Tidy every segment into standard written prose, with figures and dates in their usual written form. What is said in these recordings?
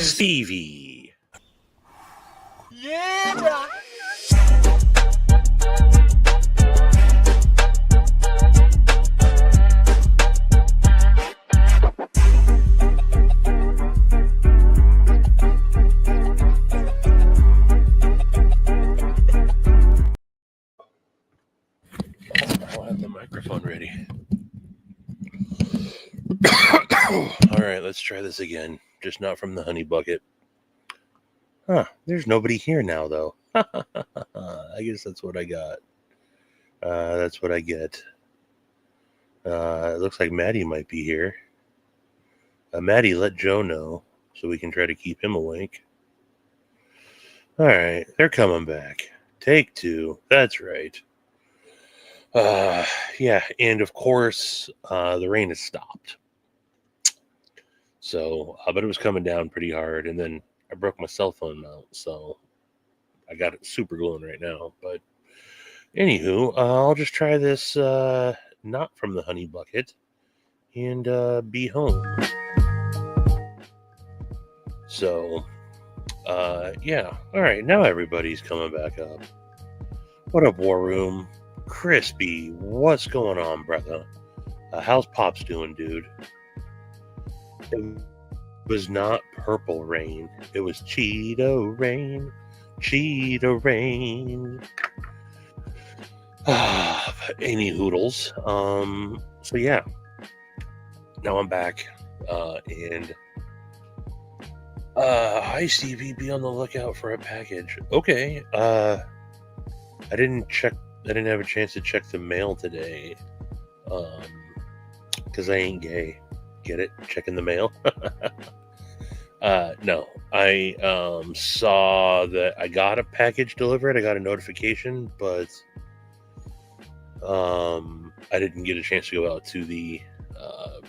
Stevie. Yeah, bro. I'll have the microphone ready. All right, let's try this again. Just not from the honey bucket. Huh, there's nobody here now, though. I guess that's what I got. That's what I get. It looks like Maddie might be here. Maddie, let Joe know so we can try to keep him awake. All right, they're coming back. Take two. That's right. Yeah, and of course, the rain has stopped. So, but it was coming down pretty hard, and then I broke my cell phone mount, so I got it super gluing right now. But anywho, I'll just try this not from the honey bucket and be home. So, yeah. All right, now everybody's coming back up. What up, War Room? Crispy, what's going on, brother? How's Pops doing, dude? It was not purple rain. It was Cheeto rain. Cheeto rain. Any hoodles. So yeah. Now I'm back. And hi Stevie, be on the lookout for a package. Okay. I didn't have a chance to check the mail today. Because I ain't gay. Get it? Checking the mail. No, I saw that I got a package delivered. I got a notification, but I didn't get a chance to go out to the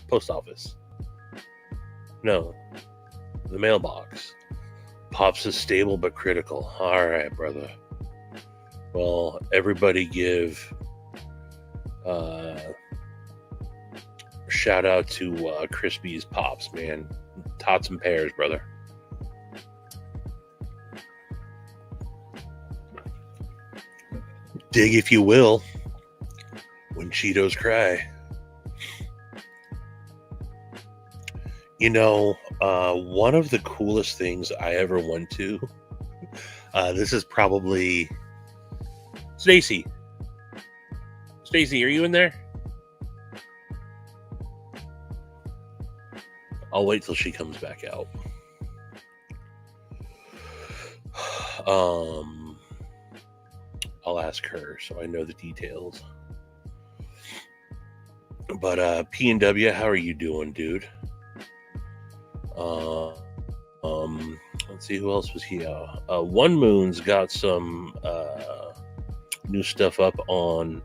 post office. No, the mailbox. Pops is stable but critical. All right, brother. Well, everybody give shout out to Crispy's Pops, man. Tots and pears, brother. Dig if you will when Cheetos cry. You know, one of the coolest things I ever went to, this is probably Stacy. Stacy, are you in there? I'll wait till she comes back out. I'll ask her so I know the details. But P&W, how are you doing, dude? Let's see who else was here. One Moon's got some new stuff up on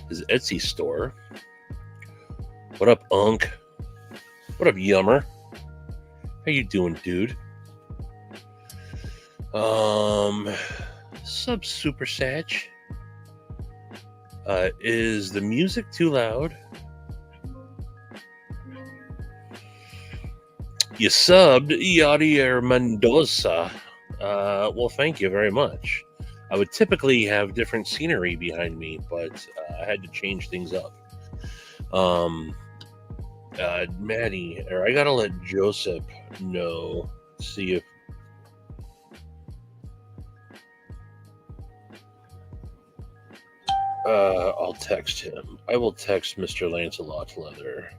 his Etsy store. What up, Unk? What up, Yummer? How you doing, dude? Sub Super Satch. Is the music too loud? You subbed Yadier Mendoza. Well, thank you very much. I would typically have different scenery behind me, but I had to change things up. Maddie, or I gotta let Joseph know. See if I'll text him. I will text Mr. Lancelot Leather.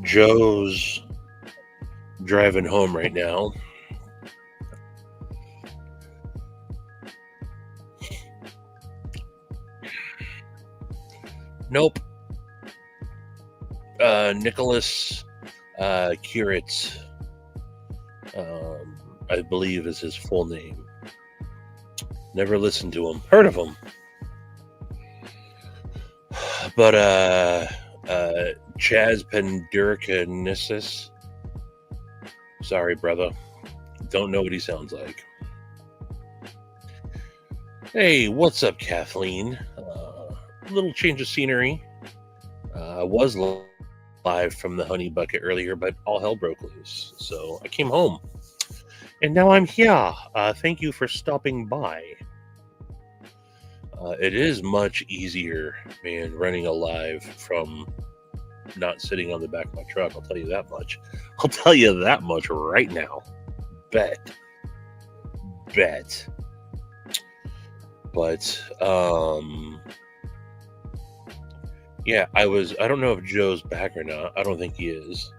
Joe's driving home right now. Nope. Nicholas Curitz, I believe is his full name. Never listened to him. Heard of him. But Chaz Pendurcanissus. Sorry, brother. Don't know what he sounds like. Hey, what's up, Kathleen? Little change of scenery. I was live from the honey bucket earlier, but all hell broke loose. So I came home. And now I'm here. Thank you for stopping by. It is much easier, man, running a live from not sitting on the back of my truck. I'll tell you that much. I'll tell you that much right now. Bet. But, yeah, I don't know if Joe's back or not. I don't think he is.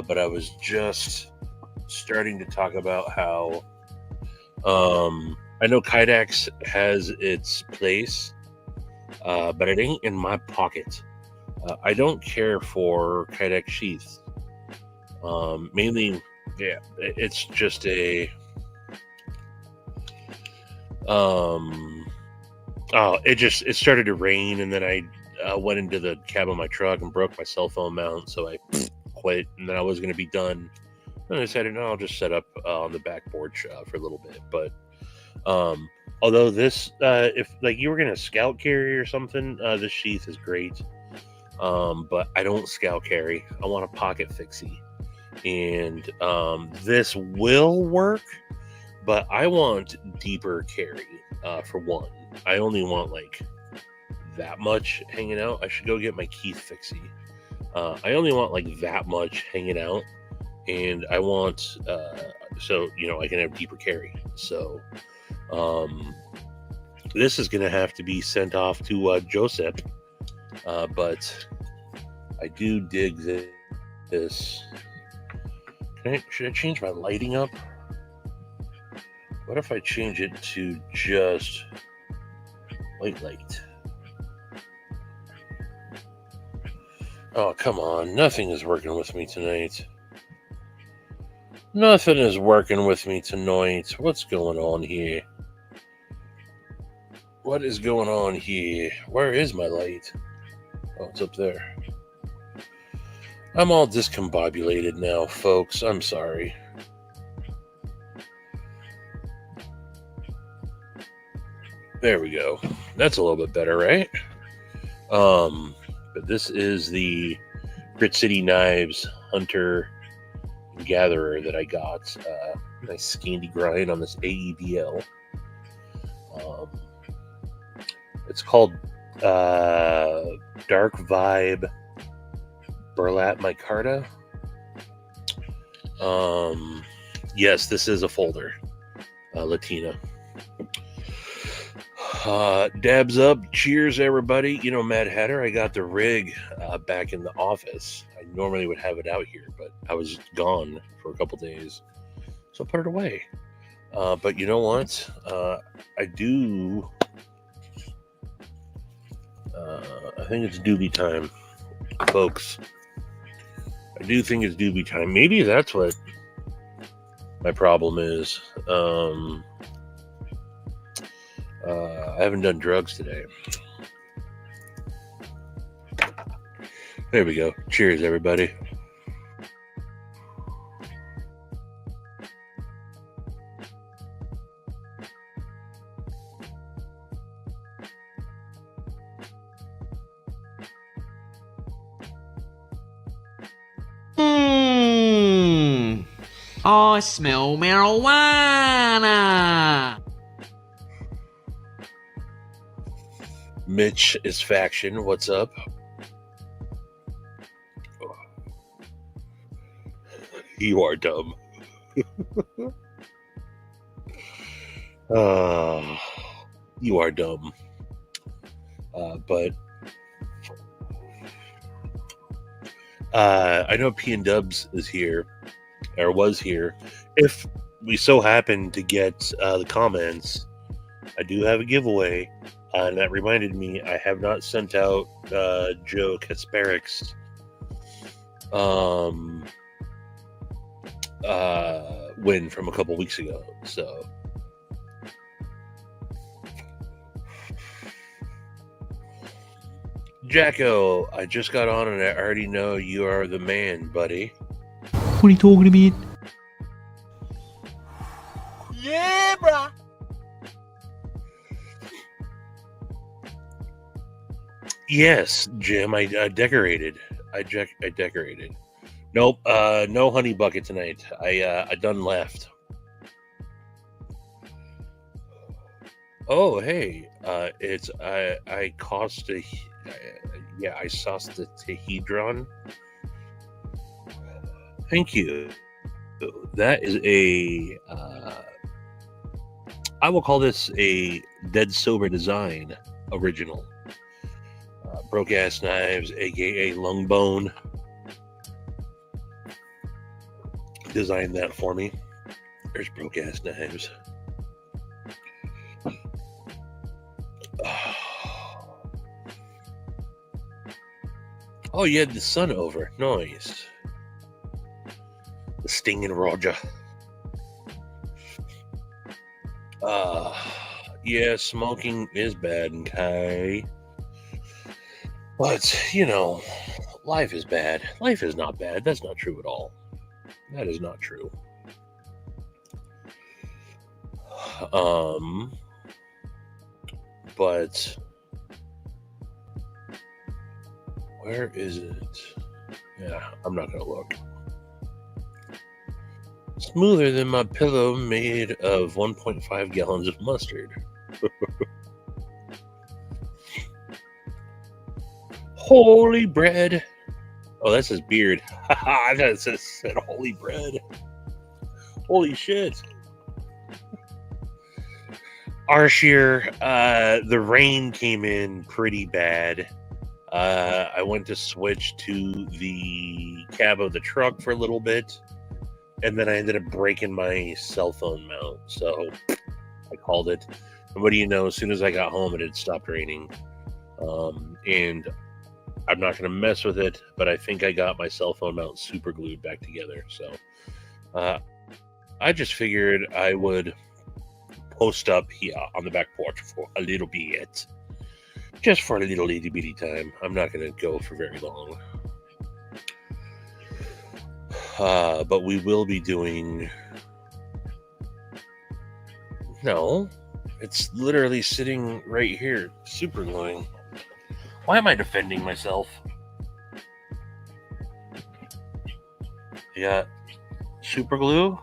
But I was just starting to talk about how, I know Kydex has its place, but it ain't in my pocket. I don't care for Kydex sheaths. Mainly, yeah, it's just a, it started to rain, and then I went into the cab of my truck and broke my cell phone mount, so I quit, and then I was going to be done. And I decided, no, I'll just set up on the back porch for a little bit. But although this, if like you were going to scout carry or something, this sheath is great. But I don't scout carry. I want a pocket fixie. And this will work, but I want deeper carry for one. I only want like that much hanging out. I should go get my Keith fixie. I only want like that much hanging out. And I want, so, I can have deeper carry. So, this is going to have to be sent off to Joseph. But I do dig this. Should I change my lighting up? What if I change it to just white light? Oh, come on. Nothing is working with me tonight. Nothing is working with me tonight. What's going on here? What is going on here? Where is my light? Oh, it's up there. I'm all discombobulated now, folks. I'm sorry. There we go. That's a little bit better, right? But this is the Grit City Knives Hunter Gatherer that I got. Nice Scandi grind on this AEBL. It's called Dark Vibe Burlap Micarta. Yes, this is a folder. Latina. Dabs up. Cheers, everybody. Mad Hatter, I got the rig back in the office. I normally would have it out here, but I was gone for a couple days, so I put it away. But you know what? I do. I think it's Doobie time, folks. I do think it's Doobie time. Maybe that's what my problem is. I haven't done drugs today. There we go. Cheers, everybody. I smell marijuana. Mitch is faction. What's up? You are dumb. You are dumb. But I know P and Dubs is here, or was here. If we so happen to get the comments, I do have a giveaway. And that reminded me, I have not sent out Joe Kasparik's win from a couple weeks ago. So Jacko, I just got on and I already know you are the man, buddy. What are you talking about? Yeah, bruh. Yes, Jim. I decorated. I decorated. Nope. No honey bucket tonight. I done left. Oh, hey. It's I cost a yeah. I sauced the Tehedron. Thank you. That is a I will call this a dead sober design original. Broke ass knives, aka LungBone, designed that for me. There's broke ass knives. Oh, you had the sun over. Nice. The stinging Roger. Yeah, smoking is bad, okay? But, you know, life is bad. Life is not bad. That's not true at all. That is not true. But where is it? Yeah, I'm not gonna look. Smoother than my pillow made of 1.5 gallons of mustard. Holy bread. Oh, that's his beard. I thought it said holy bread. Holy shit. Arshier, the rain came in pretty bad. I went to switch to the cab of the truck for a little bit, and then I ended up breaking my cell phone mount. So I called it. And what do you know? As soon as I got home, it had stopped raining. And I'm not going to mess with it, but I think I got my cell phone mount super glued back together. So I just figured I would post up here on the back porch for a little bit. Just for a little itty bitty time. I'm not going to go for very long. But we will be doing... No. It's literally sitting right here. Super gluing. Why am I defending myself? I got super glue.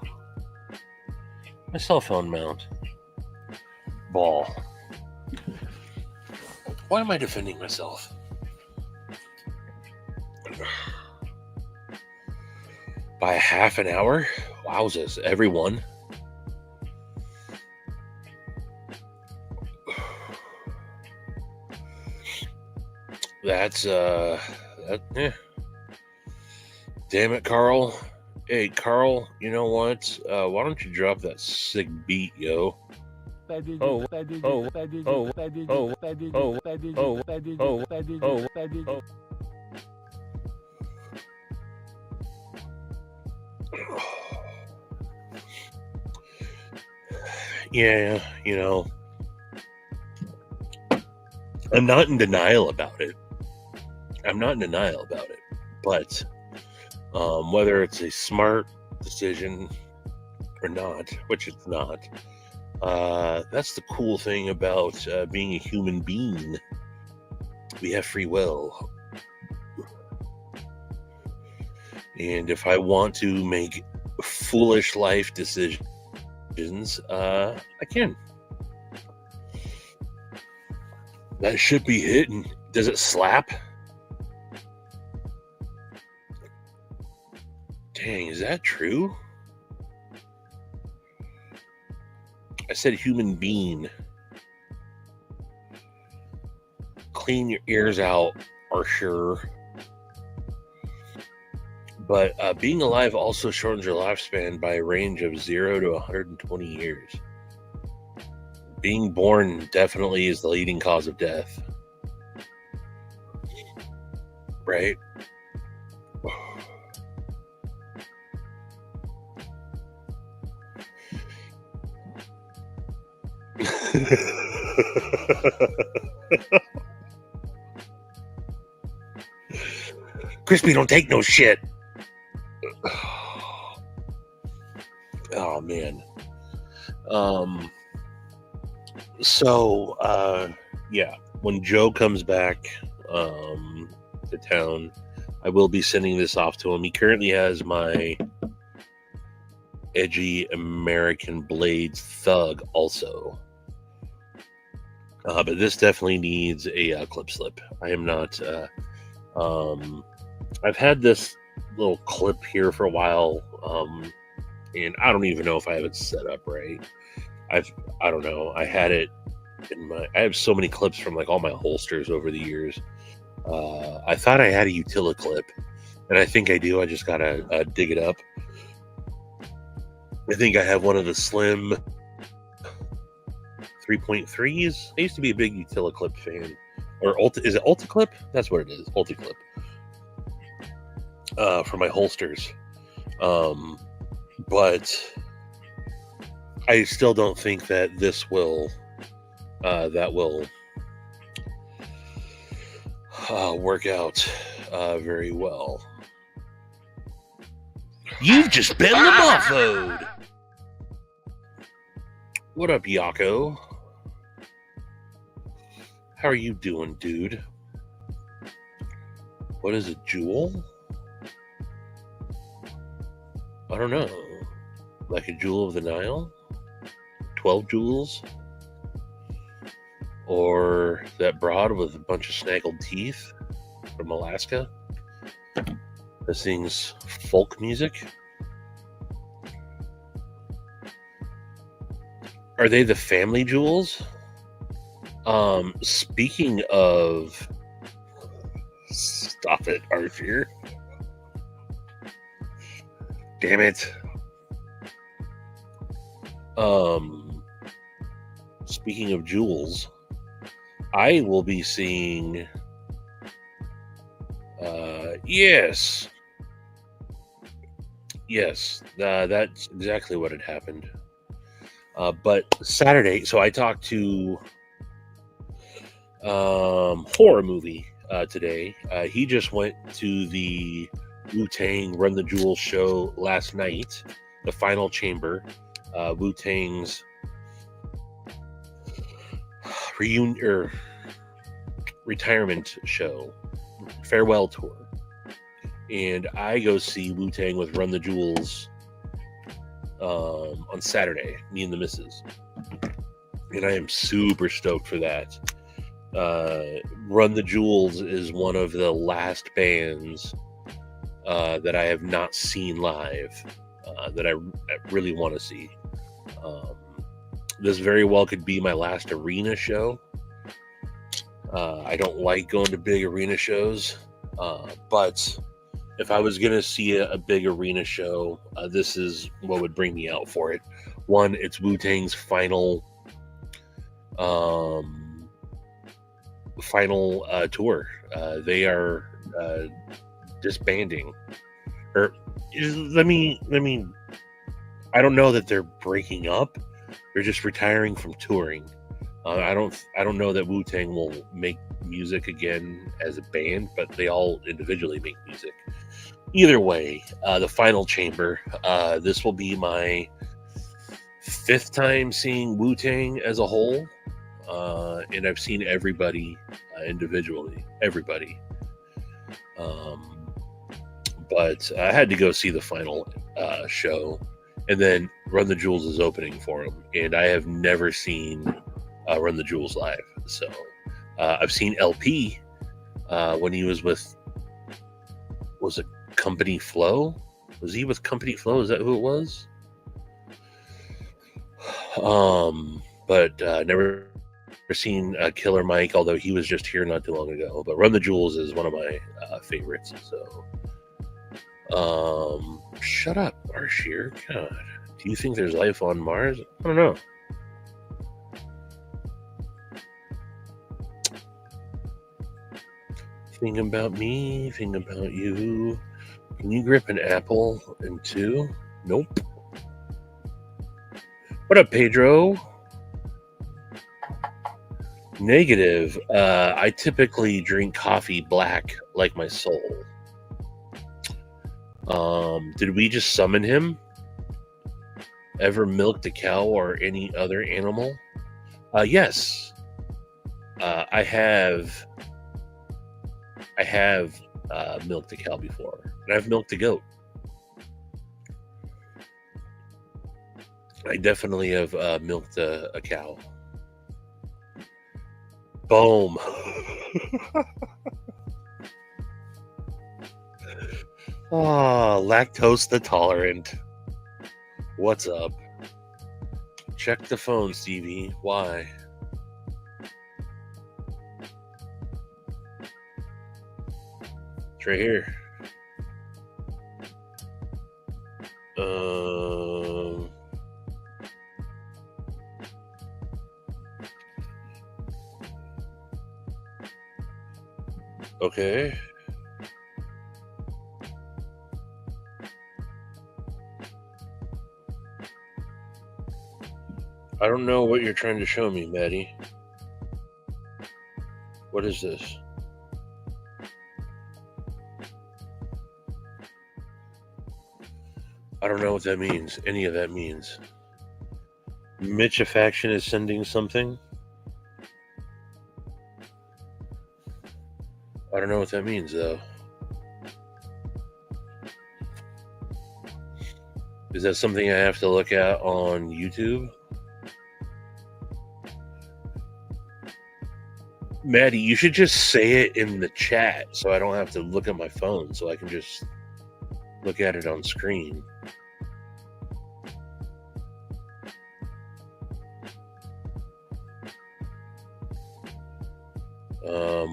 My cell phone mount. Ball. Why am I defending myself? By a half an hour? Wowzers, everyone. That's, yeah. Damn it, Carl. Hey, Carl, you know what? Why don't you drop that sick beat, yo? Yeah, you know, I'm not in denial about it. But whether it's a smart decision or not, which it's not, that's the cool thing about being a human being. We have free will. And if I want to make foolish life decisions, I can. That should be hitting. Does it slap? Dang, is that true? I said human being. Clean your ears out, for sure. But being alive also shortens your lifespan by a range of 0 to 120 years. Being born definitely is the leading cause of death. Right? Crispy don't take no shit. Oh man. So yeah, when Joe comes back, to town. I will be sending this off to him. He currently has my edgy American Blades Thug also. But this definitely needs a clip slip. I am not... I've had this little clip here for a while, and I don't even know if I have it set up right. I don't know. I had it in my... I have so many clips from like all my holsters over the years. I thought I had a utility clip, and I think I do. I just gotta dig it up. I think I have one of the slim 3.3s. I used to be a big Utility-Clip fan. Or is it Ulti-Clip? That's what it is, Ulti-Clip. For my holsters. But I still don't think that this will work out very well. You've just been LaMuffoed! What up, Yako? How are you doing, dude? What is a jewel? I don't know. Like a jewel of the Nile? 12 jewels? Or that broad with a bunch of snaggled teeth from Alaska? This thing's folk music? Are they the family jewels? Speaking of... Stop it, Arthur. Damn it. Speaking of jewels, I will be seeing... Yes, that's exactly what had happened. But Saturday, so I talked to Horror Movie today. He just went to the Wu-Tang Run the Jewels show last night, the final chamber, Wu-Tang's retirement show, farewell tour. And I go see Wu-Tang with Run the Jewels on Saturday, me and the missus. And I am super stoked for that. Run the Jewels is one of the last bands that I have not seen live that I really want to see. This very well could be my last arena show. I don't like going to big arena shows, but if I was going to see a big arena show, this is what would bring me out for it. One, it's Wu-Tang's final tour. They are disbanding. Or let me. I don't know that they're breaking up. They're just retiring from touring. I don't know that Wu-Tang will make music again as a band, but they all individually make music. Either way, the final chamber. This will be my 5th time seeing Wu-Tang as a whole, and I've seen everybody individually. Everybody. But I had to go see the final show, and then Run the Jewels is opening for him, and I have never seen Run the Jewels live. So I've seen LP when he was with, was it Company Flow? Was he with Company Flow? Is that who it was? But never seen Killer Mike, although he was just here not too long ago. But Run the Jewels is one of my favorites. So shut up, Arshir. God, do you think there's life on Mars? I don't know. Think about me, think about you. Can you grip an apple in two? Nope. What up, Pedro? Negative. I typically drink coffee black like my soul. Did we just summon him? Ever milked a cow or any other animal? Yes. I have I have milked a cow before, and I've milked a goat. I definitely have milked a cow. Boom. Lactose intolerant. What's up? Check the phone, Stevie. Why? It's right here. Okay. I don't know what you're trying to show me, Maddie. What is this? I don't know what that means. Any of that means. Mitch Faction is sending something. I don't know what that means, though. Is that something I have to look at on YouTube? Maddie, you should just say it in the chat so I don't have to look at my phone, so I can just look at it on screen.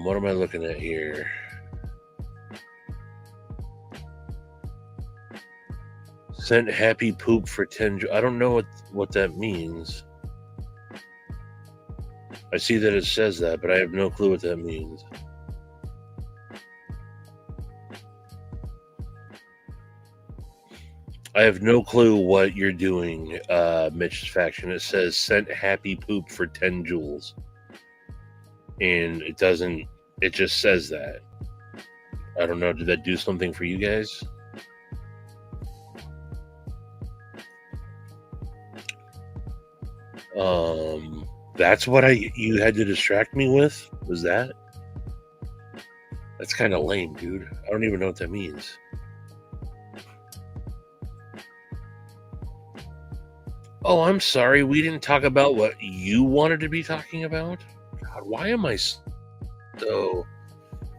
What am I looking at here? Sent happy poop for 10. I don't know what that means. I see that it says that, but I have no clue what that means. I have no clue what you're doing, Mitch's Faction. It says sent happy poop for 10 joules. And it doesn't, it just says that. I don't know, did that do something for you guys? That's what you had to distract me with? Was that? That's kind of lame, dude. I don't even know what that means. Oh, I'm sorry. We didn't talk about what you wanted to be talking about? God, why am I so...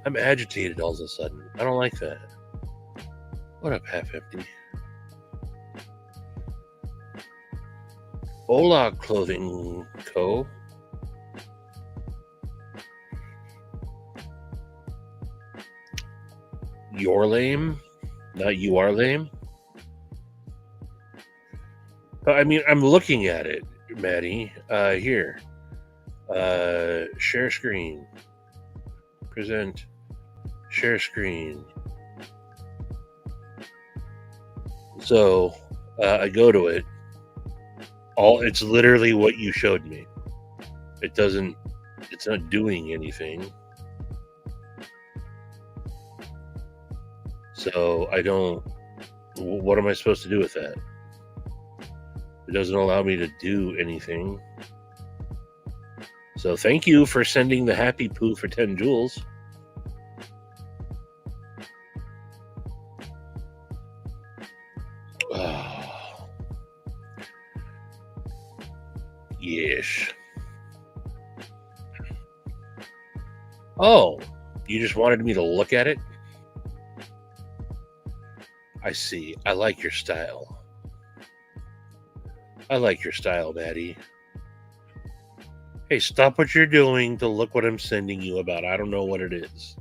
I'm agitated all of a sudden. I don't like that. What up, Half Empty? Hola, Clothing Co. You're lame? Not you are lame? I mean, I'm looking at it, Maddie. Here. Share screen. Present. Share screen. So, I go to it. It's literally what you showed me. It's not doing anything. So what am I supposed to do with that? It doesn't allow me to do anything. So thank you for sending the happy poo for 10 joules. Oh. Yes. Oh, you just wanted me to look at it? I see. I like your style. I like your style, Maddie. Hey, stop what you're doing to look what I'm sending you about. I don't know what it is.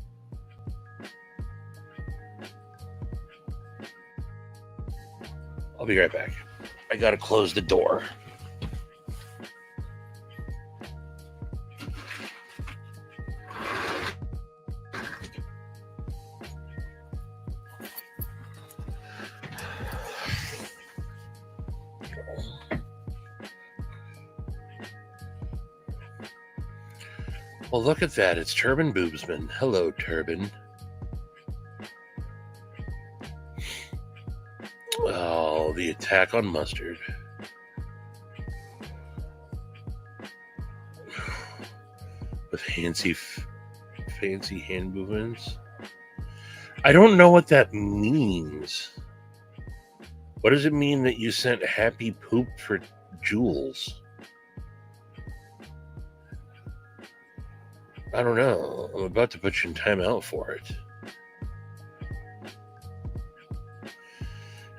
I'll be right back. I gotta close the door. Well, look at that. It's Turban Boobsman. Hello, Turban. Oh, the attack on mustard. With fancy hand movements. I don't know what that means. What does it mean that you sent happy poop for Jules? I don't know. I'm about to put you in timeout for it.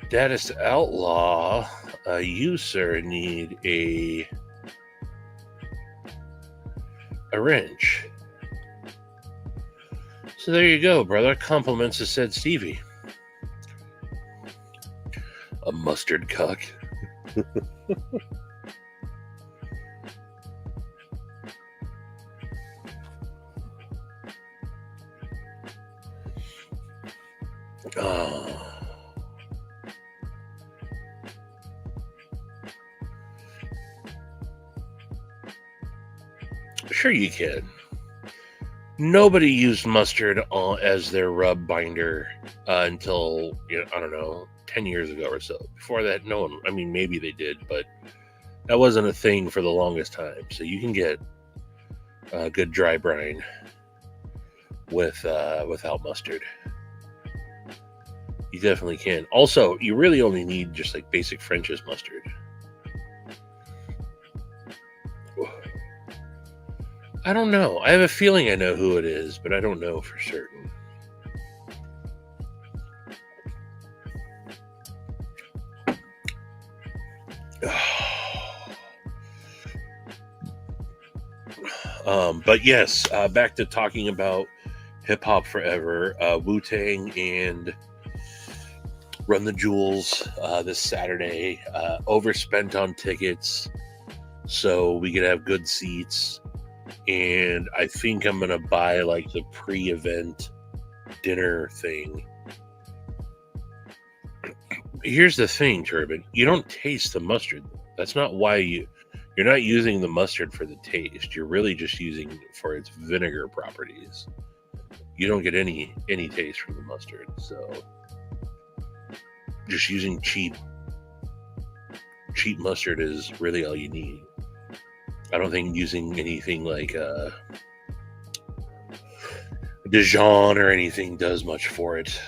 Status outlaw. You, sir, need a wrench. So there you go, brother. Compliments of said Stevie. A mustard cuck. Oh. Sure you can. Nobody used mustard as their rub binder until, I don't know, 10 years ago or so. Before that, no one, I mean, maybe they did, but that wasn't a thing for the longest time. So you can get a good dry brine without mustard. You definitely can. Also, you really only need just like basic French's mustard. I don't know. I have a feeling I know who it is, but I don't know for certain. But yes, back to talking about hip hop forever. Wu-Tang and Run the Jewels this Saturday. Overspent on tickets, so we could have good seats. And I think I'm gonna buy like the pre-event dinner thing. Here's the thing, Turbin. You don't taste the mustard. That's not why you're not using the mustard for the taste. You're really just using it for its vinegar properties. You don't get any taste from the mustard. So just using cheap mustard is really all you need. I don't think using anything like Dijon or anything does much for it.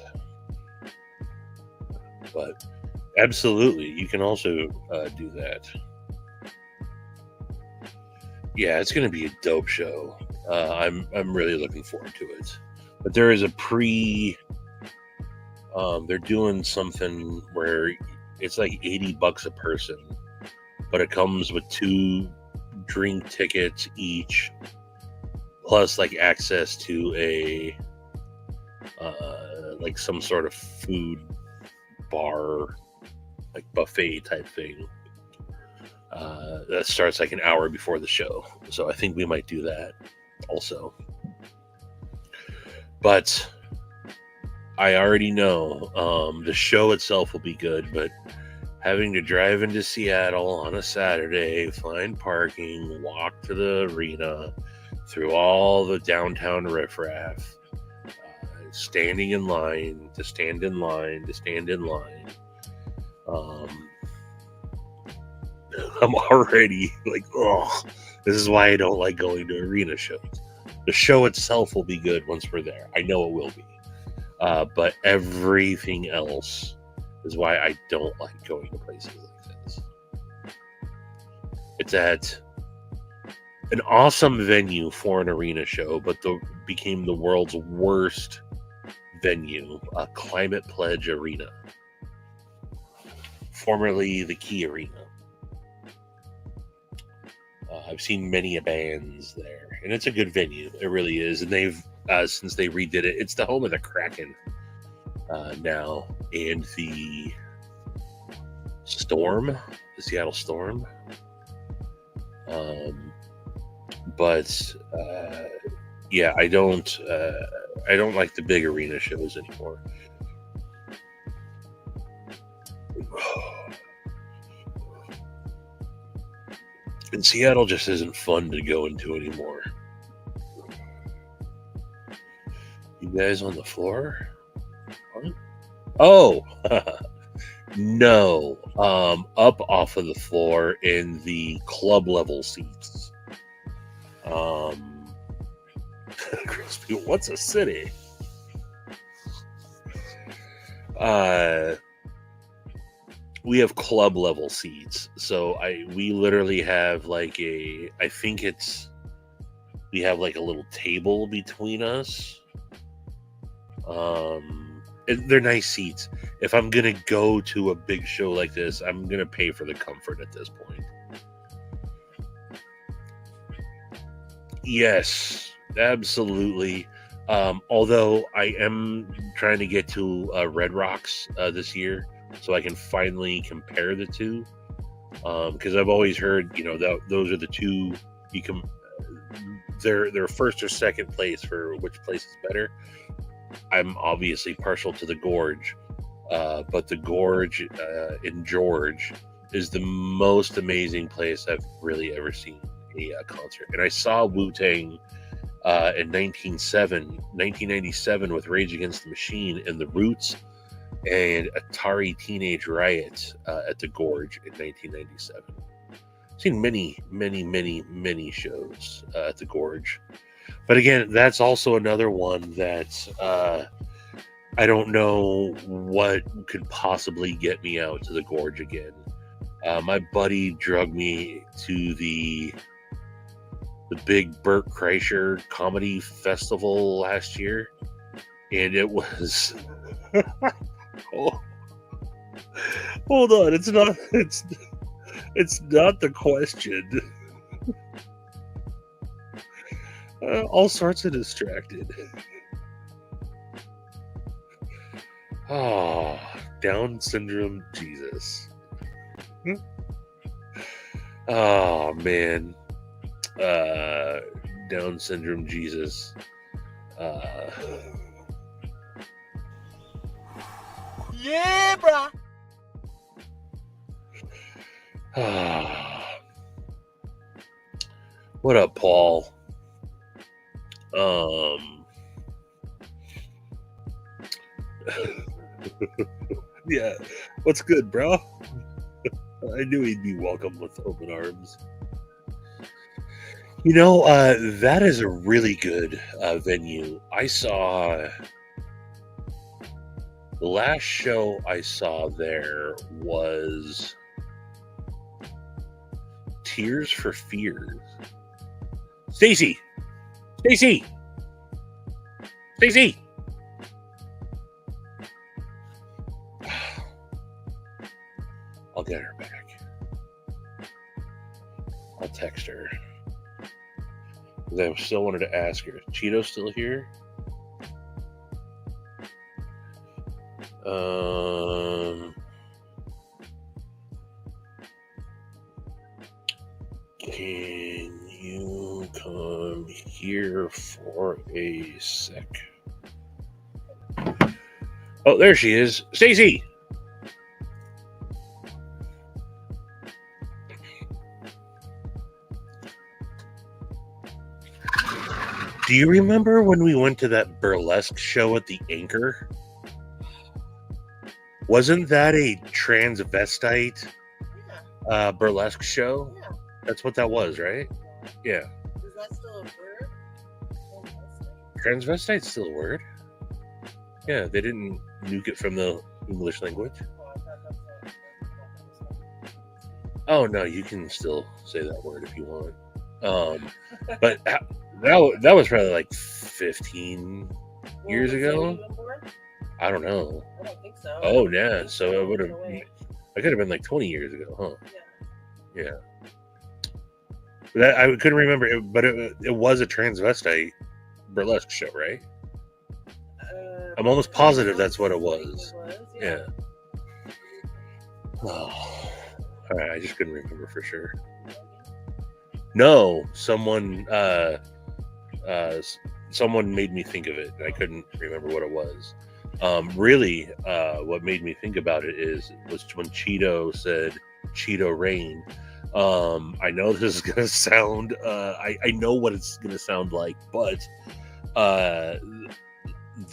But absolutely, you can also do that. Yeah, it's going to be a dope show. I'm really looking forward to it. But there is a they're doing something where it's like $80 a person, but it comes with 2 drink tickets each, plus like access to a like some sort of food bar, like buffet type thing. That starts like an hour before the show, so I think we might do that also. But I already know the show itself will be good, but having to drive into Seattle on a Saturday, find parking, walk to the arena, through all the downtown riffraff, standing in line, to stand in line, to stand in line. I'm already like, oh, this is why I don't like going to arena shows. The show itself will be good once we're there. I know it will be. But everything else is why I don't like going to places like this. It's at an awesome venue for an arena show, but became the world's worst venue, Climate Pledge Arena, formerly the Key Arena. I've seen many bands there, and it's a good venue. It really is. And they've since they redid it, it's the home of the Kraken now, and the Storm, the Seattle Storm. But yeah, I don't like the big arena shows anymore. And Seattle just isn't fun to go into anymore. You guys on the floor? What? Oh, no. Up off of the floor in the club level seats. Crispy, what's a city? we have club level seats, so we literally have like we have like a little table between us. They're nice seats. If I'm gonna go to a big show like this, I'm gonna pay for the comfort at this point. Yes, absolutely. Although I am trying to get to Red Rocks this year, so I can finally compare the two. Because I've always heard, that those are the two you can. They're first or second place for which place is better. I'm obviously partial to the Gorge, but the Gorge in George is the most amazing place I've really ever seen a concert. And I saw Wu-Tang in 1997 with Rage Against the Machine and the Roots and Atari Teenage Riot at the Gorge in 1997. I've seen many, many, many, many shows at the Gorge. But again, that's also another one that I don't know what could possibly get me out to the Gorge again. My buddy drugged me to the big Burt Kreischer Comedy Festival last year, and it was. Oh, hold on, it's not the question. All sorts of distracted. Oh, Down syndrome, Jesus. Oh man. Down syndrome, Jesus. Yeah, bruh. What up, Paul? Yeah, what's good, bro? I knew he'd be welcome with open arms. That is a really good venue. I saw the last show I saw there was Tears for Fears. Stacy! I'll get her back. I'll text her. I still wanted to ask her. Cheeto still here? Can you come here for a sec? Oh, there she is. Stacy! Do you remember when we went to that burlesque show at the Anchor? Wasn't that a transvestite burlesque show? Yeah. That's what that was, right? Yeah. Is that still a word? Transvestite's still a word. Yeah, they didn't nuke it from the English language. Oh, I thought that's Oh, no, you can still say that word if you want. But that was probably like 15 years ago. I don't know. I don't think so. Oh, yeah. So it would have. I could have been like 20 years ago, huh? Yeah. I couldn't remember, but it was a transvestite burlesque show, right? I'm almost positive that's what it was. Yeah. Oh, all right. I just couldn't remember for sure. No, someone made me think of it. I couldn't remember what it was. Really, what made me think about it was when Cheeto said Cheeto Rain. I know this is gonna sound. I know what it's gonna sound like, but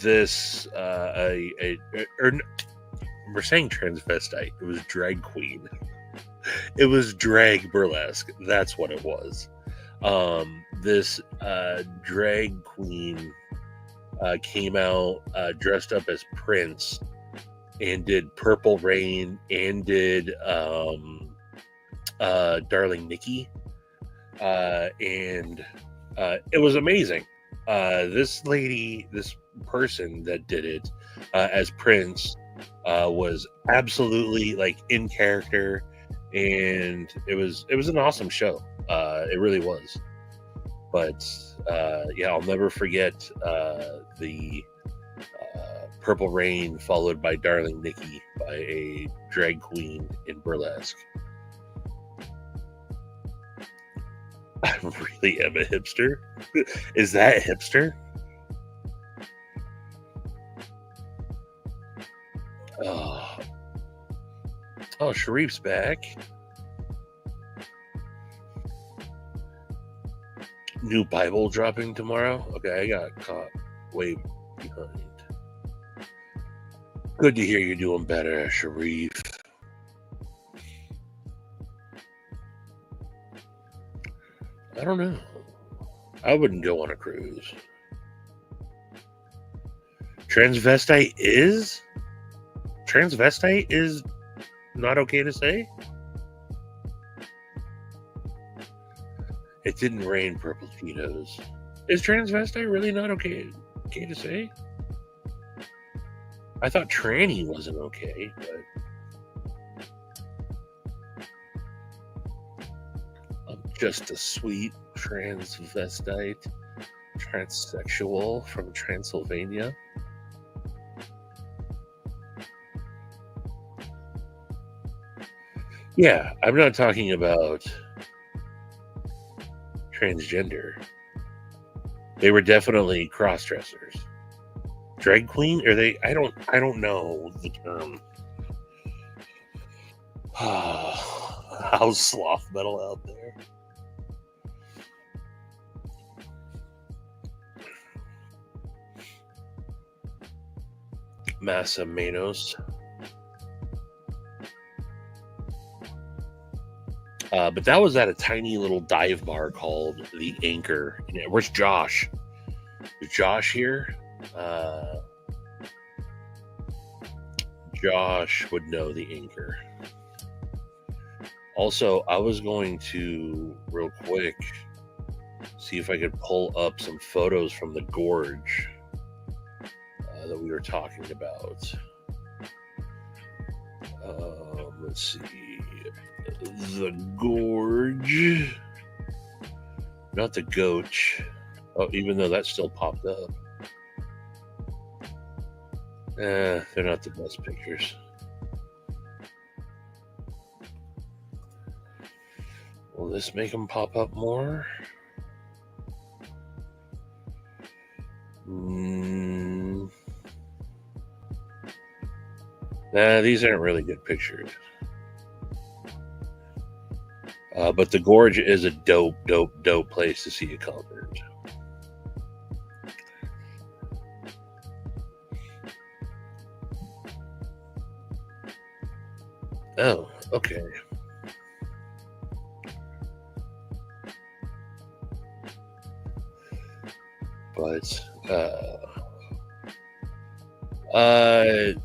this we're saying transvestite. It was drag queen. It was drag burlesque. That's what it was. This drag queen came out dressed up as Prince and did Purple Rain and did Darling Nikki, and it was amazing. This person that did it as Prince was absolutely like in character, and it was an awesome show. It really was. But yeah, I'll never forget the Purple Rain followed by Darling Nikki by a drag queen in burlesque. I really am a hipster. Is that hipster? Oh, Sharif's back. New Bible dropping tomorrow? Okay, I got caught way behind. Good to hear you're doing better, Sharif. I don't know. I wouldn't go on a cruise. Transvestite is not okay to say? It didn't rain purple Cheetos. Is transvestite really not okay to say? I thought tranny wasn't okay, but I'm just a sweet transvestite, transsexual from Transylvania. Yeah, I'm not talking about transgender. They were definitely cross-dressers. Drag queen? Are they? I don't know the term. How's sloth metal out there? Massa Manos. But that was at a tiny little dive bar called The Anchor. Where's Josh? Is Josh here? Josh would know The Anchor. Also, I was going to, real quick, see if I could pull up some photos from the gorge that we were talking about. Let's see. The gorge. Not the goach. Oh, even though that still popped up. They're not the best pictures. Will this make them pop up more? Nah, these aren't really good pictures. But the gorge is a dope place to see a concert. Oh, okay. But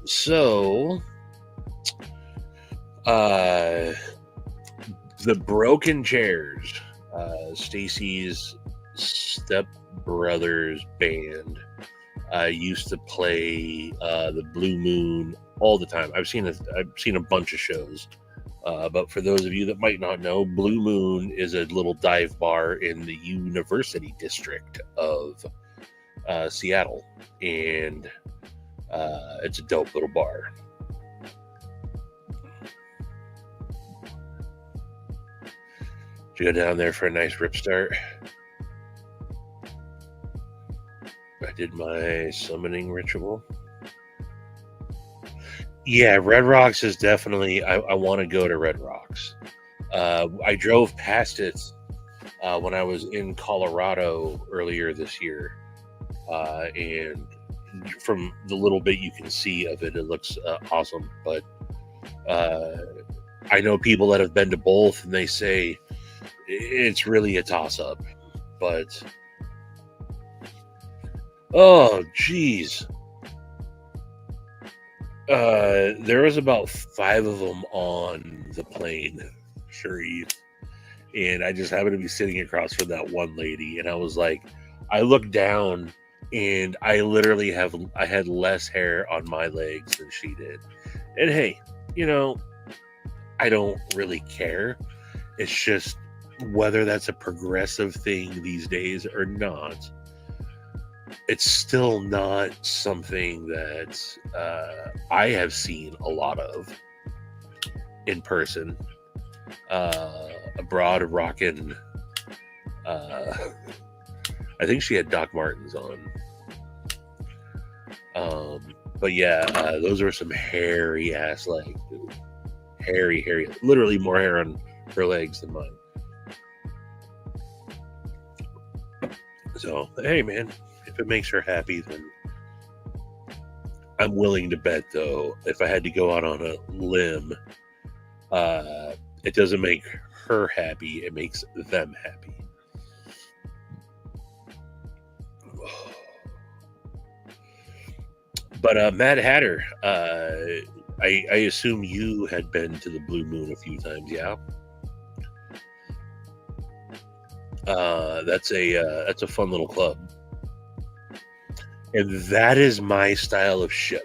so the Broken Chairs, Stacy's stepbrother's band, used to play the Blue Moon all the time. I've seen a bunch of shows. But for those of you that might not know, Blue Moon is a little dive bar in the University District of Seattle, and it's a dope little bar. Did you go down there for a nice rip start? I did my summoning ritual. Yeah, Red Rocks is definitely, I want to go to Red Rocks. I drove past it when I was in Colorado earlier this year. And from the little bit you can see of it, it looks awesome. But I know people that have been to both, and they say it's really a toss-up. But, oh, geez. There was about 5 of them on the plane, Sharif, and I just happened to be sitting across from that one lady, and I was like, I looked down, and I had less hair on my legs than she did, and hey, I don't really care. It's just whether that's a progressive thing these days or not. It's still not something that I have seen a lot of in person. A broad rockin', I think she had Doc Martens on. But yeah, those are some hairy ass legs, dude. Hairy, literally more hair on her legs than mine. So, hey man, if it makes her happy, then I'm willing to bet, though, if I had to go out on a limb, it doesn't make her happy, it makes them happy. But Mad Hatter, I assume you had been to the Blue Moon a few times, yeah? That's a fun little club, and that is my style of show.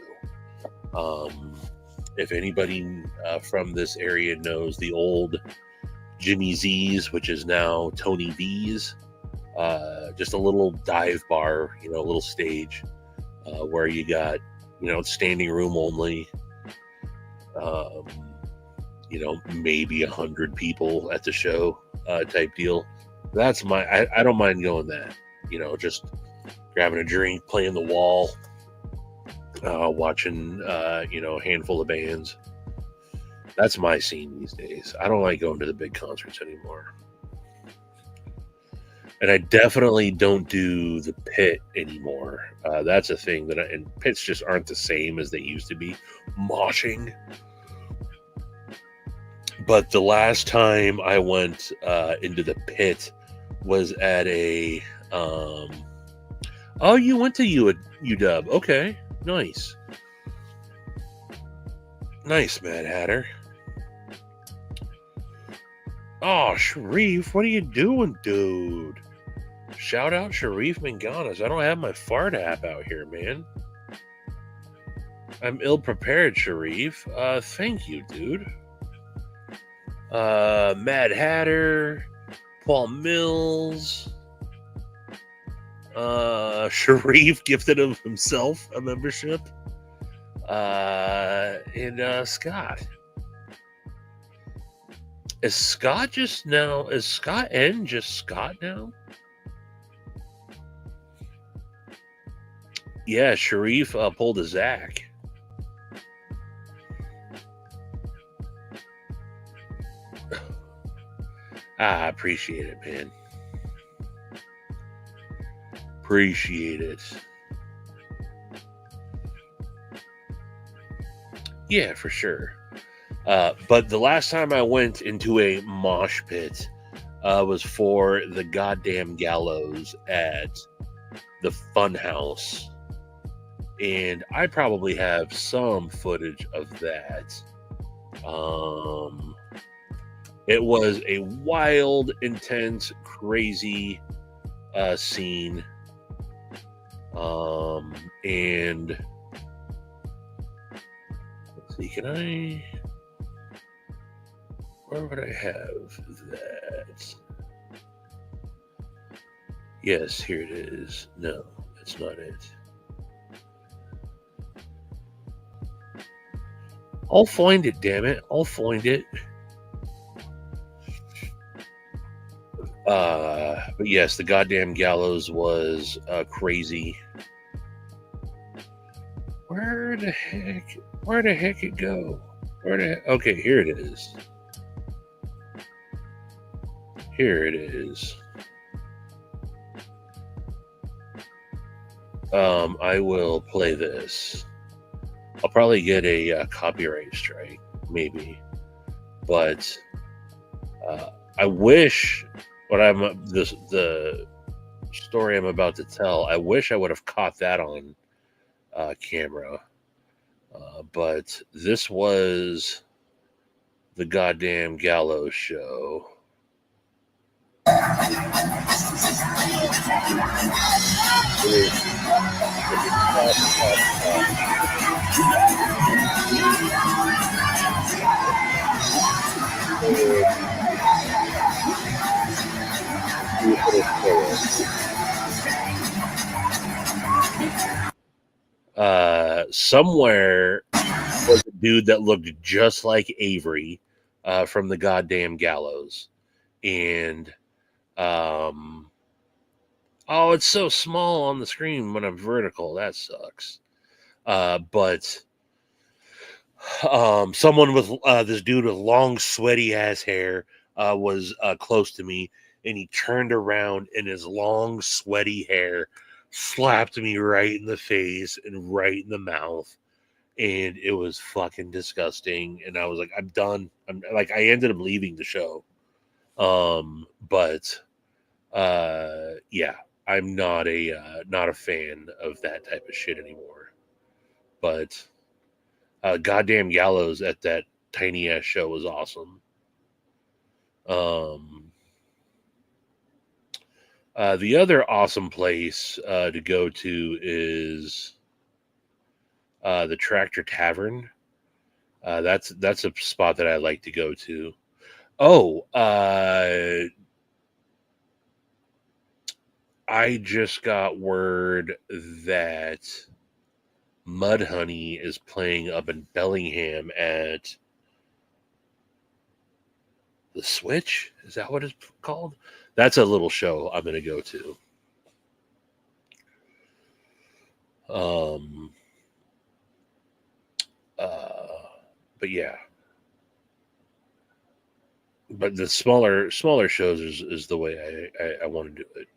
If anybody from this area knows the old Jimmy Z's, which is now Tony V's, just a little dive bar, a little stage where you got, standing room only, maybe 100 people at the show type deal. That's I don't mind going that, just grabbing a drink, playing the wall, watching, a handful of bands. That's my scene these days. I don't like going to the big concerts anymore. And I definitely don't do the pit anymore. That's a thing and pits just aren't the same as they used to be. Moshing. But the last time I went into the pit was at a... oh, you went to UW. Okay, nice. Nice, Mad Hatter. Oh, Sharif, what are you doing, dude? Shout out Sharif Manganas. I don't have my fart app out here, man. I'm ill-prepared, Sharif. Thank you, dude. Mad Hatter, Paul Mills, Sharif gifted of himself a membership, and Scott. Is Scott N just Scott now? Yeah, Sharif pulled a Zach. I appreciate it, man. Appreciate it. Yeah, for sure. But the last time I went into a mosh pit was for the goddamn gallows at the Funhouse. And I probably have some footage of that. It was a wild, intense, crazy scene. And let's see, where would I have that? Yes, here it is. No, that's not it. I'll find it, damn it. I'll find it. But yes, the goddamn gallows was crazy. Where the heck it go? Okay, here it is. Here it is. I will play this. I'll probably get a copyright strike, maybe. But I wish the story I'm about to tell, I wish I would have caught that on camera. But this was the goddamn Gallows show. Somewhere was a dude that looked just like Avery from the goddamn Gallows. And oh, it's so small on the screen when I'm vertical. That sucks. But someone with this dude with long, sweaty ass hair was close to me, and he turned around, and his long, sweaty hair slapped me right in the face and right in the mouth. And it was fucking disgusting. And I was like, I'm done. I ended up leaving the show. But yeah, I'm not a fan of that type of shit anymore. But goddamn Gallows at that tiny ass show was awesome. The other awesome place to go to is the Tractor Tavern. That's a spot that I like to go to. Oh, I just got word that Mudhoney is playing up in Bellingham at the Switch. Is that what it's called? That's a little show I'm going to go to. But yeah. But the smaller shows is the way I want to do it.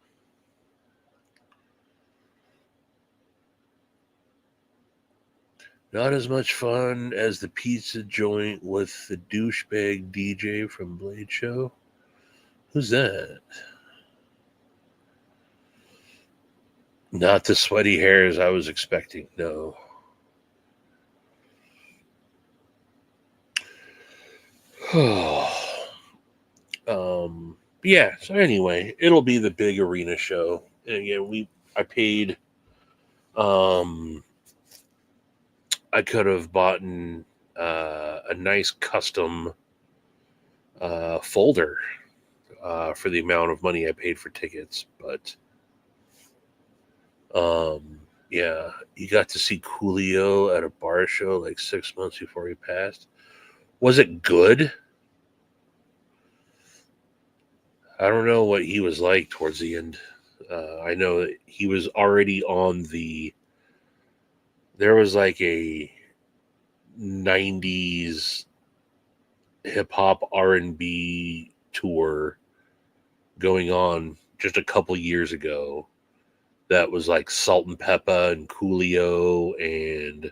Not as much fun as the pizza joint with the douchebag DJ from Blade Show. Who's that? Not the sweaty hairs I was expecting, no. Yeah, so anyway, it'll be the big arena show. And again, I paid I could have bought a nice custom folder for the amount of money I paid for tickets, but yeah, you got to see Coolio at a bar show like 6 months before he passed. Was it good? I don't know what he was like towards the end. I know that he was already on there was like a 90s hip-hop R&B tour going on just a couple years ago that was like Salt and Peppa and Coolio and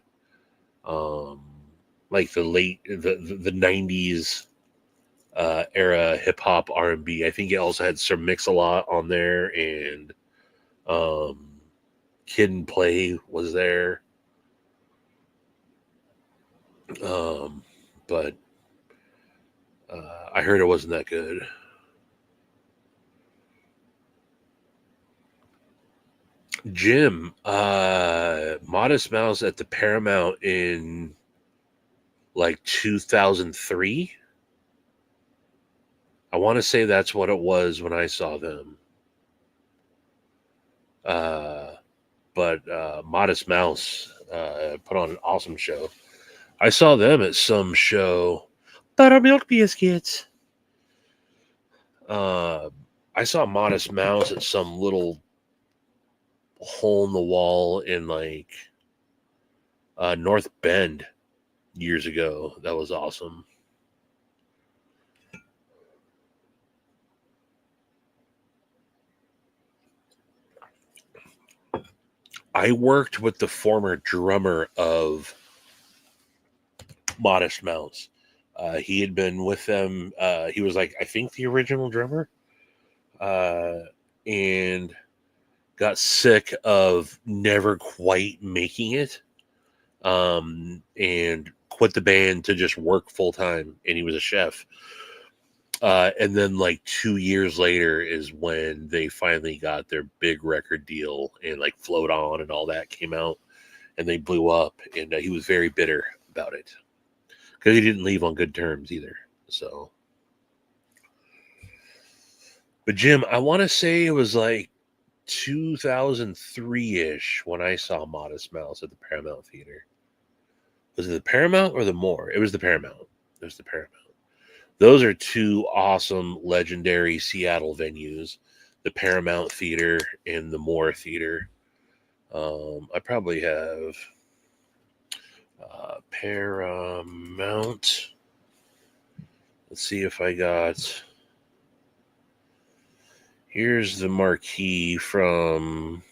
like the 90s era hip-hop R&B. I think it also had Sir Mix-a-Lot on there, and Kid and Play was there. But I heard it wasn't that good. Jim, Modest Mouse at the Paramount in like 2003. I want to say that's what it was when I saw them. But Modest Mouse put on an awesome show. I saw them at some show. Buttermilk Biscuits. I saw Modest Mouse at some little hole in the wall in like North Bend years ago. That was awesome. I worked with the former drummer of Modest Mouse. He had been with them. He was like, I think, the original drummer, and got sick of never quite making it. and quit the band to just work full time, and he was a chef. And then like 2 years later is when they finally got their big record deal, and like Float On and all that came out, and they blew up, and he was very bitter about it because he didn't leave on good terms either. So, but Jim, I want to say it was like 2003-ish when I saw Modest Mouse at the Paramount Theater. Was it the Paramount or the Moore? It was the Paramount. It was the Paramount. Those are two awesome, legendary Seattle venues, the Paramount Theater and the Moore Theater. I probably have Paramount. Let's see if I got... Here's the marquee from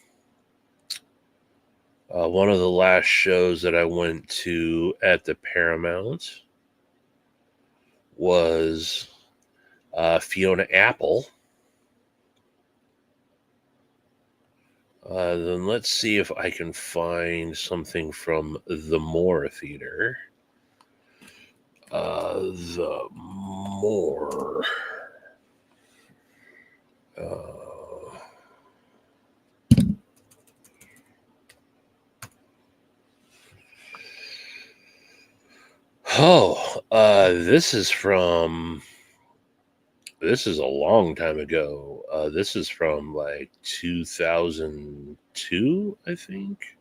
one of the last shows that I went to at the Paramount was Fiona Apple. Then let's see if I can find something from the Moore Theater. The Moore. This is a long time ago. This is from like 2002, I think.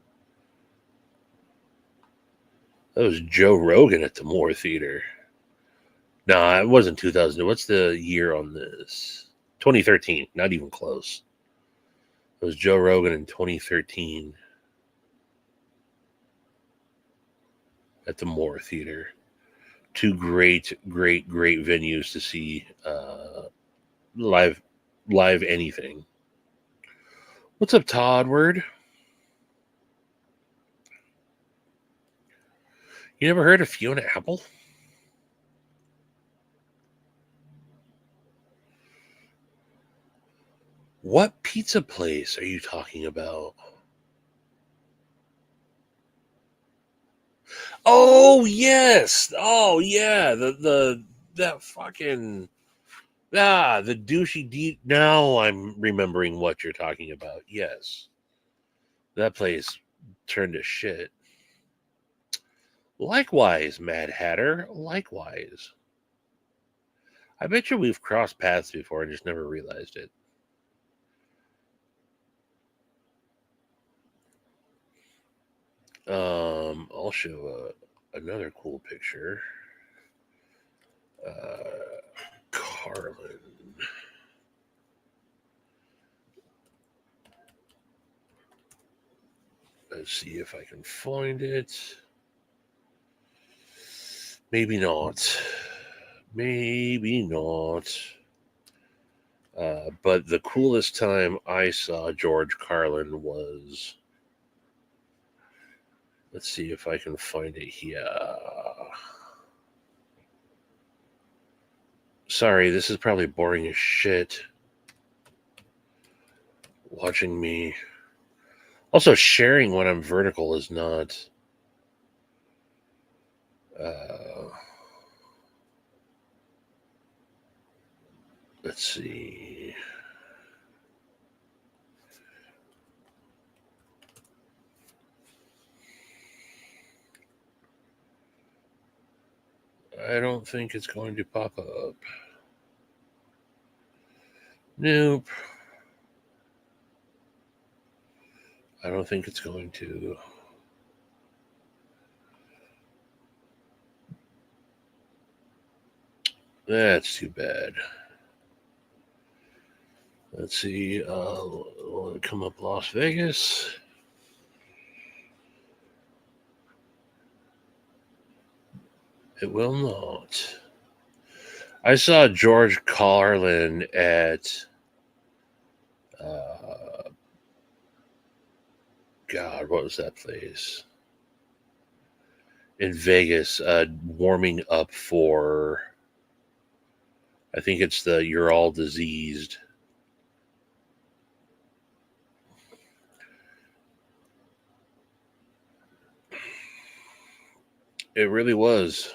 That was Joe Rogan at the Moore Theater. No, it wasn't 2000. What's the year on this? 2013. Not even close. It was Joe Rogan in 2013 at the Moore Theater. Two great venues to see live anything. What's up, Toddward? You never heard of Fiona Apple? What pizza place are you talking about? Oh yes. Oh yeah. That fucking the douchey deep. Now I'm remembering what you're talking about. Yes. That place turned to shit. Likewise, Mad Hatter. Likewise. I bet you we've crossed paths before and just never realized it. I'll show another cool picture. Carlin. Let's see if I can find it. Maybe not. Maybe not. But the coolest time I saw George Carlin was... Let's see if I can find it here. Sorry, this is probably boring as shit. Watching me. Also, sharing when I'm vertical is not... let's see. I don't think it's going to pop up. Nope. I don't think it's going to. That's too bad. Let's see. Will it come up Las Vegas? It will not. I saw George Carlin at God, what was that place? In Vegas, warming up for, I think it's the You're All Diseased. It really was.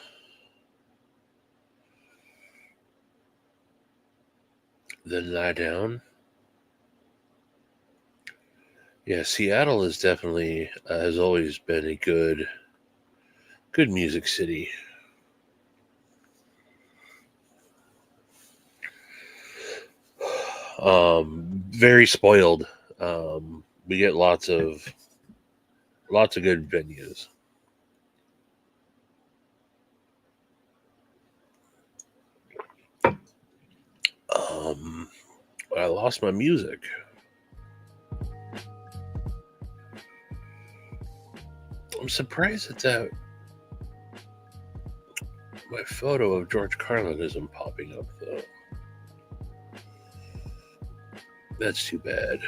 Then lie down. Yeah, Seattle is definitely has always been a good music city. Very spoiled. We get lots of good venues. I lost my music. I'm surprised that my photo of George Carlin isn't popping up, though. That's too bad.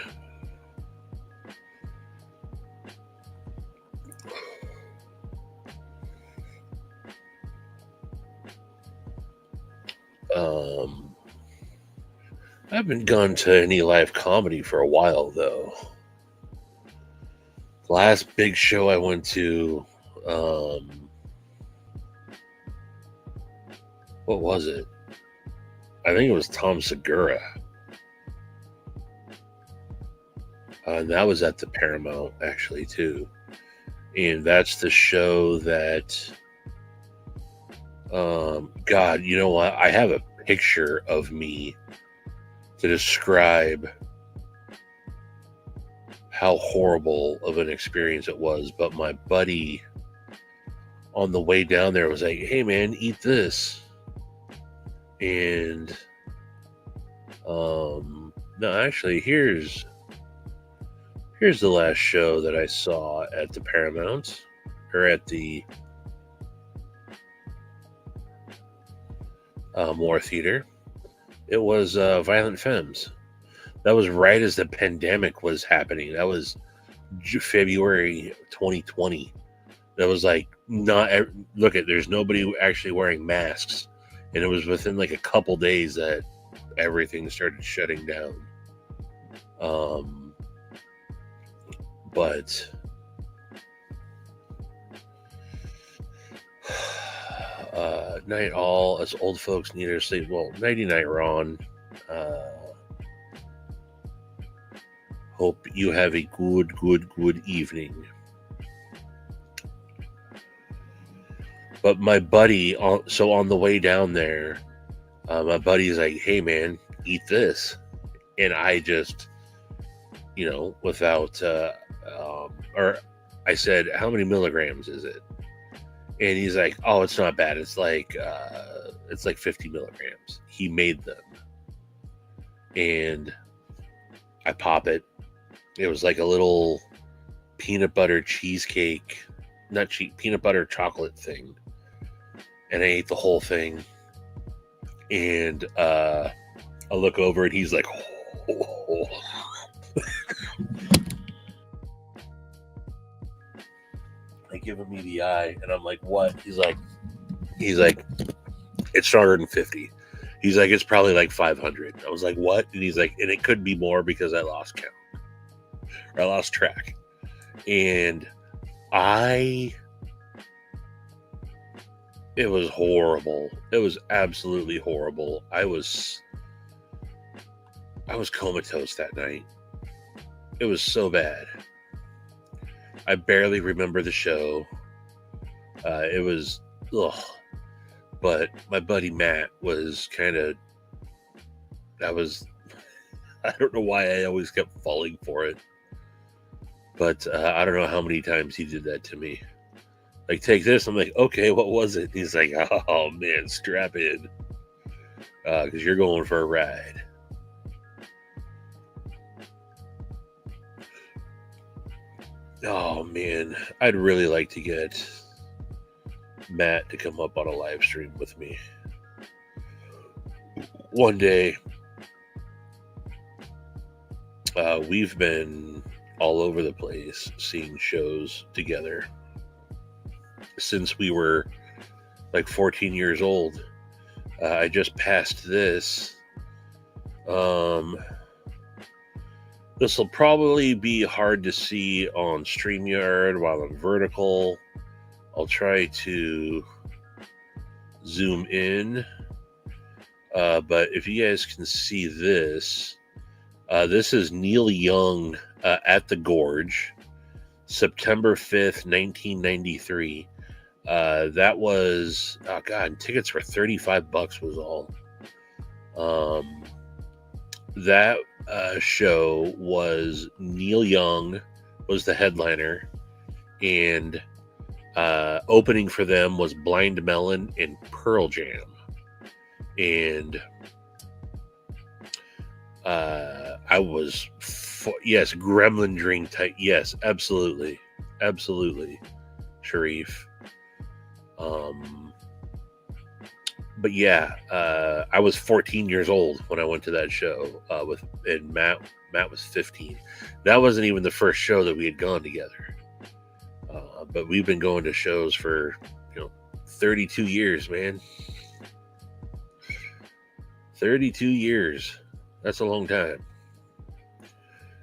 I haven't gone to any live comedy for a while, though. The last big show I went to, what was it? I think it was Tom Segura. And that was at the Paramount, actually, too. And that's the show that, God, you know what? I have a picture of me to describe how horrible of an experience it was. But my buddy on the way down there was like, hey, man, eat this. And, no, actually, here's the last show that I saw at the Paramount, or at the Moore Theater. It was Violent Femmes. That was right as the pandemic was happening. That was February 2020. That was like, look at, there's nobody actually wearing masks. And it was within like a couple days that everything started shutting down. But night all, us old folks need our sleep. Well, nighty night, Ron. Hope you have a good evening. But my buddy, so on the way down there, my buddy's like, hey man, eat this. And I just, without, or I said, how many milligrams is it? And he's like, oh, it's not bad. It's like 50 milligrams. He made them. And I pop it. It was like a little peanut butter cheesecake, peanut butter chocolate thing. And I ate the whole thing. And I look over and he's like, oh. Like giving me the eye, and I'm like, what? He's like, it's stronger than 50. He's like, it's probably like 500. I was like, what? And he's like, and it could be more because I lost count. Or I lost track. And it was horrible. It was absolutely horrible. I was comatose that night. It was so bad. I barely remember the show. It was, ugh. But my buddy Matt was kind of, I don't know why I always kept falling for it. But I don't know how many times he did that to me. Like, take this. I'm like, okay, what was it? And he's like, oh man, strap in. Because you're going for a ride. Oh man, I'd really like to get Matt to come up on a live stream with me one day. We've been all over the place seeing shows together since we were like 14 years old. I just passed this. This will probably be hard to see on StreamYard while I'm vertical. I'll try to zoom in. But if you guys can see this, this is Neil Young at the Gorge, September 5th, 1993. That was, oh God, tickets were $35 was all. That show was Neil Young was the headliner, and opening for them was Blind Melon and Pearl Jam. And I was, yes, Gremlin drink type. Yes, absolutely. Absolutely, Sharif. But yeah, I was 14 years old when I went to that show and Matt was 15. That wasn't even the first show that we had gone together. But we've been going to shows for 32 years, man. 32 years. That's a long time.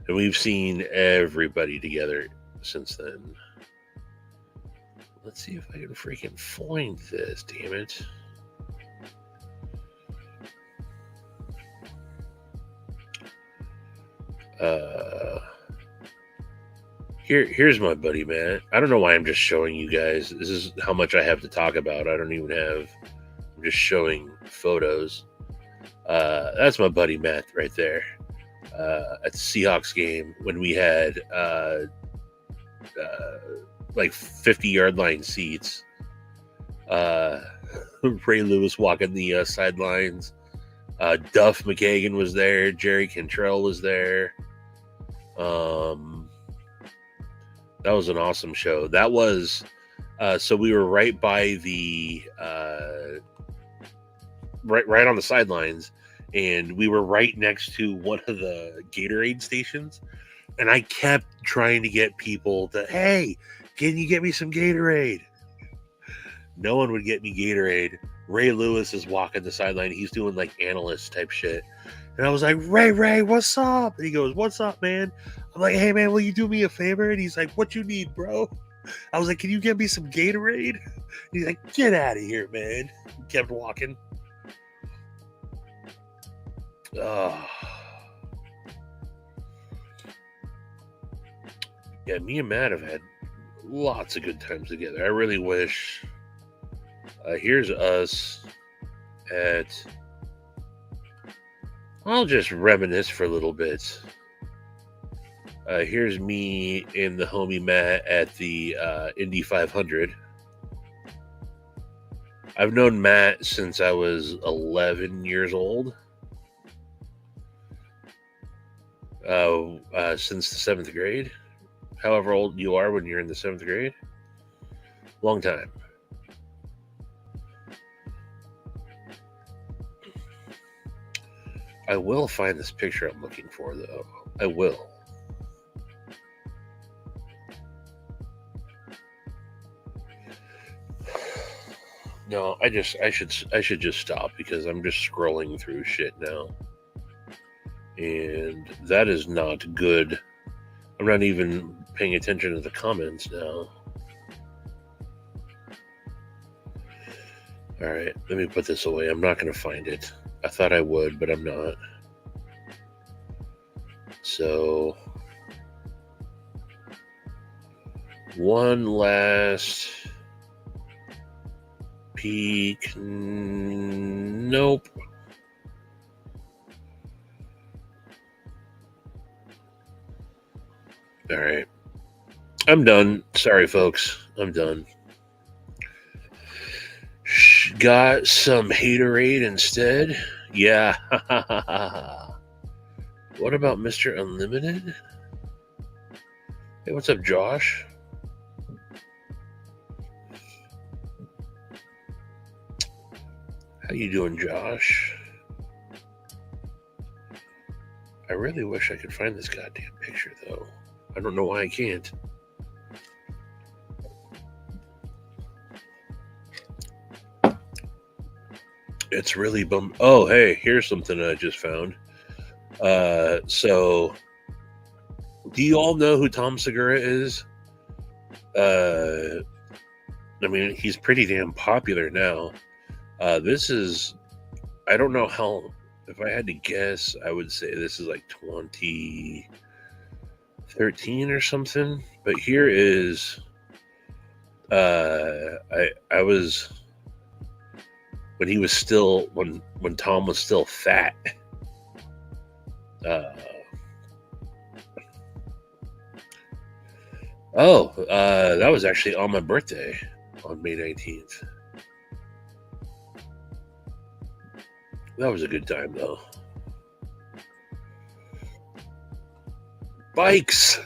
And we've seen everybody together since then. Let's see if I can freaking find this, damn it. Here's my buddy Matt. I don't know why I'm just showing you guys. This is how much I have to talk about. I'm just showing photos. That's my buddy Matt right there. At the Seahawks game when we had like 50-yard line seats. Ray Lewis walking the sidelines. Duff McKagan was there. Jerry Cantrell was there. That was an awesome show. That was so we were right by the right on the sidelines, and we were right next to one of the Gatorade stations. And I kept trying to get people to, hey, can you get me some Gatorade? No one would get me Gatorade. Ray Lewis is walking the sideline. He's doing like analyst type shit. And I was like, Ray, what's up? And he goes, what's up, man? I'm like, hey, man, will you do me a favor? And he's like, what you need, bro? I was like, can you get me some Gatorade? And he's like, get out of here, man. He kept walking. Yeah, me and Matt have had lots of good times together. I really wish. Here's us at. I'll just reminisce for a little bit. Here's me and the homie Matt at the Indy 500. I've known Matt since I was 11 years old. Since the 7th grade. However old you are when you're in the 7th grade. Long time. I will find this picture I'm looking for, though. I will. No, I should just stop because I'm just scrolling through shit now. And that is not good. I'm not even paying attention to the comments now. All right, let me put this away. I'm not going to find it. I thought I would, but I'm not. So, one last peek. Nope. All right. I'm done. Sorry, folks. I'm done. Got some haterade instead. Yeah. What about Mr. Unlimited? Hey, what's up, Josh? How you doing, Josh? I really wish I could find this goddamn picture, though. I don't know why I can't. It's really bum. Oh, hey, here's something I just found. So, do you all know who Tom Segura is? I mean, he's pretty damn popular now. This is, I don't know how, if I had to guess, I would say this is like 2013 or something. But here is, I was, when he was still, when Tom was still fat. That was actually on my birthday on May 19th. That was a good time, though. Bikes!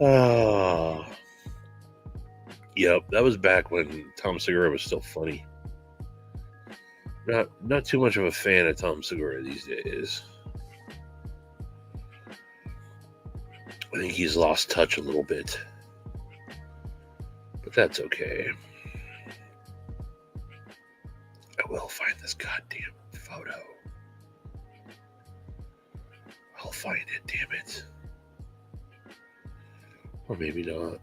Oh. Yep, that was back when Tom Segura was still funny. Not too much of a fan of Tom Segura these days. I think he's lost touch a little bit. But that's okay. I will find this goddamn photo. I'll find it, damn it. Or maybe not.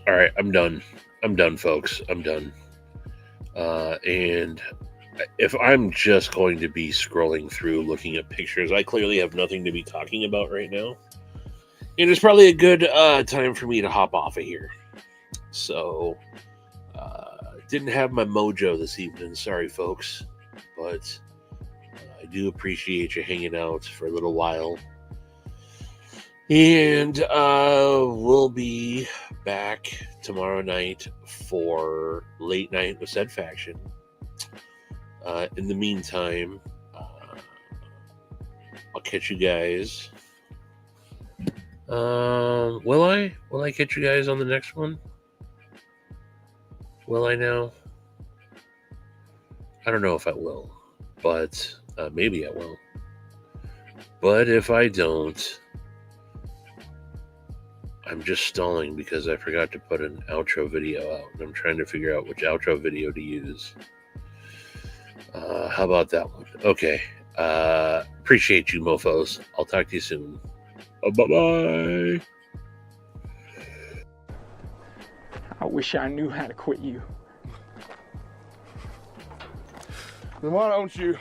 All right, I'm done. I'm done, folks. I'm done. And if I'm just going to be scrolling through looking at pictures, I clearly have nothing to be talking about right now. And it's probably a good time for me to hop off of here. So, didn't have my mojo this evening. Sorry, folks. But I do appreciate you hanging out for a little while. And we'll be back tomorrow night for Late Night with Said Faction. In the meantime, I'll catch you guys. Will I? Will I catch you guys on the next one? Will I now? I don't know if I will, but maybe I will. But if I don't, I'm just stalling because I forgot to put an outro video out, and I'm trying to figure out which outro video to use. How about that one? Okay. Appreciate you, mofos. I'll talk to you soon. Bye-bye. I wish I knew how to quit you. Then why don't you